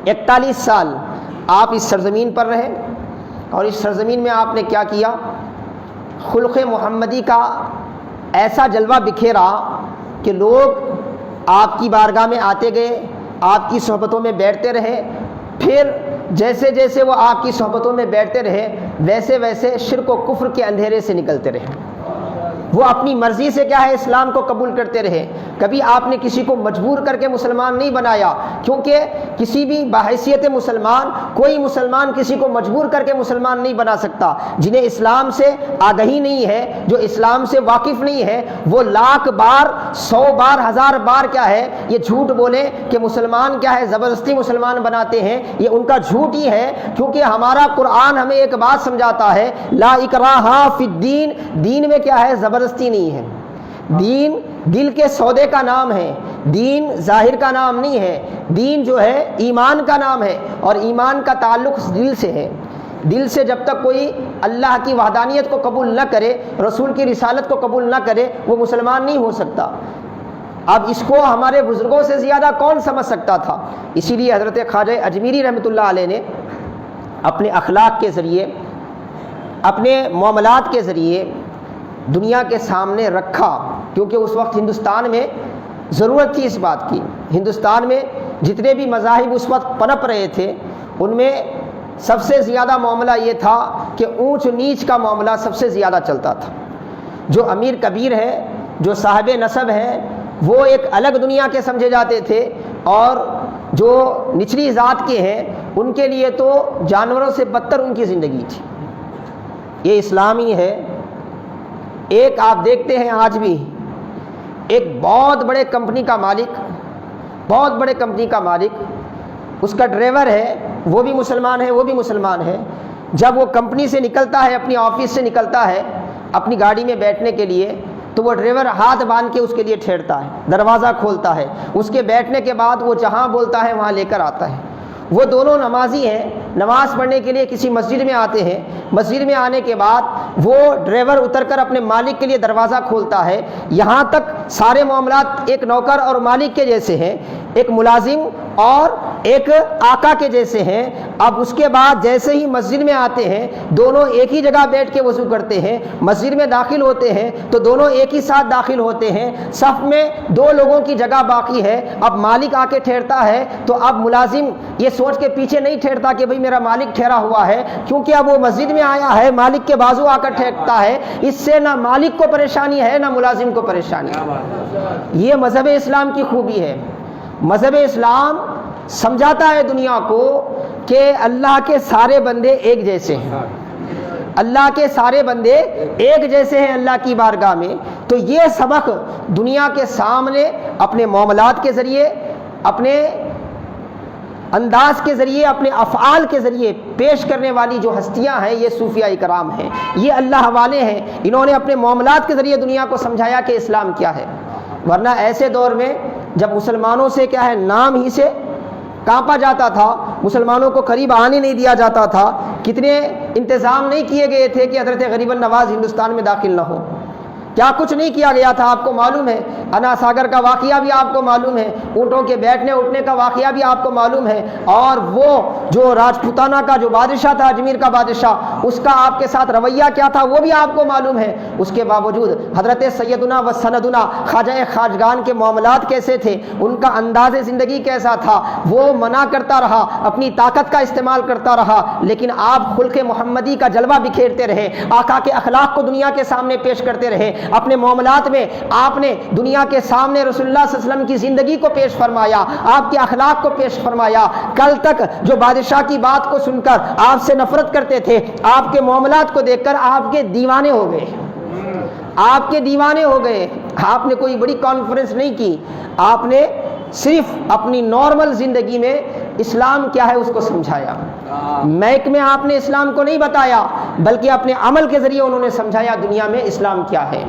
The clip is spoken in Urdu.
41 سال آپ اس سرزمین پر رہے، اور اس سرزمین میں آپ نے کیا کیا؟ خلق محمدی کا ایسا جلوہ بکھیرا کہ لوگ آپ کی بارگاہ میں آتے گئے، آپ کی صحبتوں میں بیٹھتے رہے، پھر جیسے جیسے وہ آپ کی صحبتوں میں بیٹھتے رہے ویسے ویسے شرک و کفر کے اندھیرے سے نکلتے رہے۔ وہ اپنی مرضی سے کیا ہے اسلام کو قبول کرتے رہے۔ کبھی آپ نے کسی کو مجبور کر کے مسلمان نہیں بنایا، کیونکہ کسی بھی بحیثیت مسلمان کوئی مسلمان کسی کو مجبور کر کے مسلمان نہیں بنا سکتا۔ جنہیں اسلام سے آگہی نہیں ہے، جو اسلام سے واقف نہیں ہے، وہ 1,00,000 بار 100 بار 1000 بار کیا ہے یہ جھوٹ بولے کہ مسلمان کیا ہے زبردستی مسلمان بناتے ہیں، یہ ان کا جھوٹ ہی ہے۔ کیونکہ ہمارا قرآن ہمیں ایک بات سمجھاتا ہے، لا اکراہ فی الدین، دین میں کیا ہے زبردستی نہیں ہے۔ دین دل کے سودے کا نام ہے، دین ظاہر کا نام نہیں ہے۔ دین جو ہے ایمان کا نام ہے، اور ایمان کا تعلق دل سے ہے۔ دل سے جب تک کوئی اللہ کی وحدانیت کو قبول نہ کرے، رسول کی رسالت کو قبول نہ کرے، وہ مسلمان نہیں ہو سکتا۔ اب اس کو ہمارے بزرگوں سے زیادہ کون سمجھ سکتا تھا؟ اسی لیے حضرت خواجہ اجمیری رحمۃ اللہ علیہ نے اپنے اخلاق کے ذریعے، اپنے معاملات کے ذریعے دنیا کے سامنے رکھا، کیونکہ اس وقت ہندوستان میں ضرورت تھی اس بات کی۔ ہندوستان میں جتنے بھی مذاہب اس وقت پنپ رہے تھے، ان میں سب سے زیادہ معاملہ یہ تھا کہ اونچ نیچ کا معاملہ سب سے زیادہ چلتا تھا۔ جو امیر کبیر ہے، جو صاحب نسب ہے، وہ ایک الگ دنیا کے سمجھے جاتے تھے، اور جو نچلی ذات کے ہیں ان کے لیے تو جانوروں سے بدتر ان کی زندگی تھی۔ یہ اسلامی ہے۔ ایک آپ دیکھتے ہیں آج بھی ایک بہت بڑے کمپنی کا مالک، بہت بڑے کمپنی کا مالک، اس کا ڈرائیور ہے، وہ بھی مسلمان ہے، وہ بھی مسلمان ہے۔ جب وہ کمپنی سے نکلتا ہے، اپنی آفس سے نکلتا ہے اپنی گاڑی میں بیٹھنے کے لیے، تو وہ ڈرائیور ہاتھ باندھ کے اس کے لیے ٹھہرتا ہے، دروازہ کھولتا ہے، اس کے بیٹھنے کے بعد وہ جہاں بولتا ہے وہاں لے کر آتا ہے۔ وہ دونوں نمازی ہیں، نماز پڑھنے کے لیے کسی مسجد میں آتے ہیں، مسجد میں آنے کے بعد وہ ڈرائیور اتر کر اپنے مالک کے لیے دروازہ کھولتا ہے۔ یہاں تک سارے معاملات ایک نوکر اور مالک کے جیسے ہیں، ایک ملازم اور ایک آقا کے جیسے ہیں۔ اب اس کے بعد جیسے ہی مسجد میں آتے ہیں، دونوں ایک ہی جگہ بیٹھ کے وضو کرتے ہیں، مسجد میں داخل ہوتے ہیں تو دونوں ایک ہی ساتھ داخل ہوتے ہیں، صف میں 2 لوگوں کی جگہ باقی ہے۔ اب مالک آ کے ٹھہرتا ہے تو اب ملازم یہ سوچ کے پیچھے نہیں ٹھہرتا کہ بھئی میرا مالک ٹھہرا ہوا ہے، کیونکہ اب وہ مسجد میں آیا ہے، مالک کے بازو آ کر ٹھہرتا ہے۔ اس سے نہ مالک کو پریشانی ہے نہ ملازم کو پریشانی ہے۔ یہ مذہب اسلام کی خوبی ہے۔ مذہب اسلام سمجھاتا ہے دنیا کو کہ اللہ کے سارے بندے ایک جیسے ہیں، اللہ کے سارے بندے ایک جیسے ہیں اللہ کی بارگاہ میں۔ تو یہ سبق دنیا کے سامنے اپنے معاملات کے ذریعے، اپنے انداز کے ذریعے، اپنے افعال کے ذریعے پیش کرنے والی جو ہستیاں ہیں یہ صوفیاء کرام ہیں، یہ اللہ والے ہیں۔ انہوں نے اپنے معاملات کے ذریعے دنیا کو سمجھایا کہ اسلام کیا ہے۔ ورنہ ایسے دور میں جب مسلمانوں سے کیا ہے نام ہی سے کانپا جاتا تھا، مسلمانوں کو قریب آنے نہیں دیا جاتا تھا، کتنے انتظام نہیں کیے گئے تھے کہ حضرت غریب النواز ہندوستان میں داخل نہ ہو، کیا کچھ نہیں کیا گیا تھا، آپ کو معلوم ہے۔ انا ساگر کا واقعہ بھی آپ کو معلوم ہے، اونٹوں کے بیٹھنے اٹھنے کا واقعہ بھی آپ کو معلوم ہے، اور وہ جو راجپوتانہ کا جو بادشاہ تھا، اجمیر کا بادشاہ، اس کا آپ کے ساتھ رویہ کیا تھا وہ بھی آپ کو معلوم ہے۔ اس کے باوجود حضرت سیدنا و سندنا خواجہ خواجگان کے معاملات کیسے تھے، ان کا انداز زندگی کیسا تھا، وہ منع کرتا رہا، اپنی طاقت کا استعمال کرتا رہا، لیکن آپ خلق محمدی کا جلوہ بکھیرتے رہے، آقا کے اخلاق کو دنیا کے سامنے پیش کرتے رہے۔ اپنے معاملات میں آپ نے دنیا کے سامنے رسول اللہ صلی اللہ علیہ وسلم کی زندگی کو پیش فرمایا، آپ کے اخلاق کو پیش فرمایا۔ کل تک جو بادشاہ کی بات کو سن کر آپ سے نفرت کرتے تھے، آپ کے معاملات کو دیکھ کر آپ کے دیوانے ہو گئے، آپ کے دیوانے ہو گئے۔ آپ نے کوئی بڑی کانفرنس نہیں کی، آپ نے صرف اپنی نارمل زندگی میں اسلام کیا ہے اس کو سمجھایا۔ میک میں آپ نے اسلام کو نہیں بتایا، بلکہ اپنے عمل کے ذریعے انہوں نے سمجھایا دنیا میں اسلام کیا ہے۔